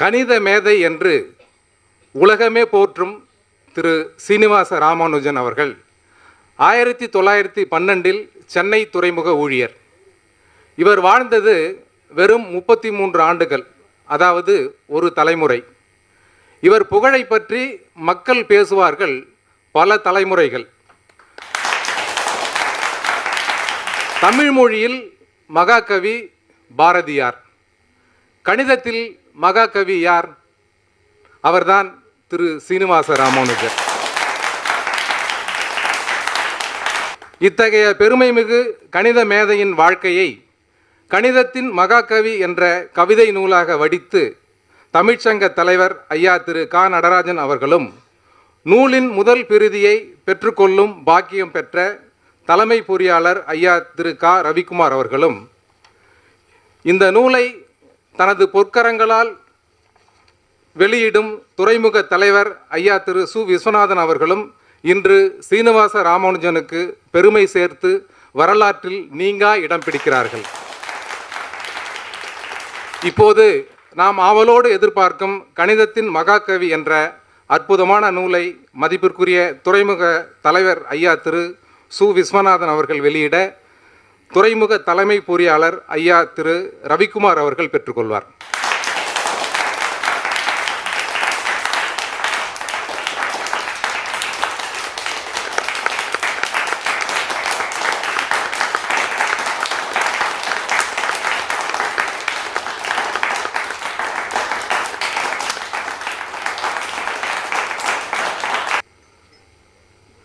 கணித மேதை என்று உலகமே போற்றும் திரு சீனிவாச ராமானுஜன் அவர்கள் 1912 சென்னை துறைமுக ஊழியர். இவர் வாழ்ந்தது வெறும் 33 ஆண்டுகள், அதாவது ஒரு தலைமுறை. இவர் புகழை பற்றி மக்கள் பேசுவார்கள் பல தலைமுறைகள். தமிழ் மொழியில் மகாகவி பாரதியார், கணிதத்தில் மகாகவி யார்? அவர்தான் திரு சீனிவாச ராமானுஜர். இத்தகைய பெருமைமிகு கணித மேதையின் வாழ்க்கையை கணிதத்தின் மகாகவி என்ற கவிதை நூலாக வடித்து தமிழ்ச்சங்க தலைவர் ஐயா திரு க நடராஜன் அவர்களும், நூலின் முதல் பிரதியை பெற்றுக்கொள்ளும் பாக்கியம் பெற்ற தலைமை பொறியாளர் ஐயா திரு க ரவிக்குமார் அவர்களும், இந்த நூலை தனது பொற்கரங்களால் வெளியிடும் துறைமுக தலைவர் ஐயா திரு சு விஸ்வநாதன் அவர்களும் இன்று சீனிவாச ராமானுஜனுக்கு பெருமை சேர்த்து வரலாற்றில் நீங்கா இடம் பிடிக்கிறார்கள். இப்போது நாம் ஆவலோடு எதிர்பார்க்கும் கணிதத்தின் மகாகவி என்ற அற்புதமான நூலை மதிப்பிற்குரிய துறைமுக தலைவர் ஐயா திரு சு விஸ்வநாதன் அவர்கள் வெளியிட துறைமுக தலைமை பொறியாளர் ஐயா திரு ரவிக்குமார் அவர்கள் பெற்றுக்கொள்வார்.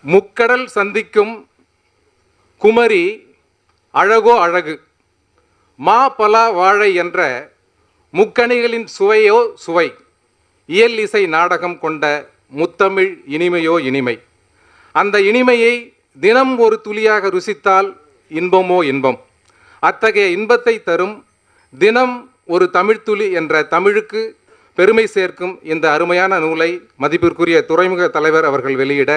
முக்கடல் சந்திக்கும் குமரி அழகோ அழகு, மா பலா வாழை என்ற முக்கணிகளின் சுவையோ சுவை, இயல் இசை நாடகம் கொண்ட முத்தமிழ் இனிமையோ இனிமை. அந்த இனிமையை தினம் ஒரு துளியாக ருசித்தால் இன்பமோ இன்பம். அத்தகைய இன்பத்தை தரும் தினம் ஒரு தமிழ்த்துளி என்ற தமிழுக்கு பெருமை சேர்க்கும் இந்த அருமையான நூலை மதிப்பிற்குரிய துறைமுக தலைவர் அவர்கள் வெளியிட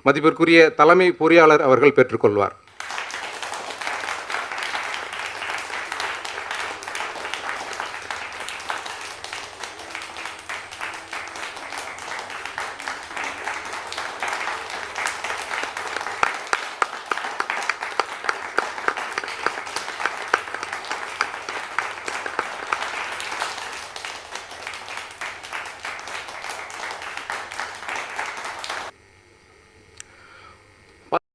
மதிப்பிற்குரிய தலைமை பொறியாளர் அவர்கள் பெற்றுக்கொள்வார்.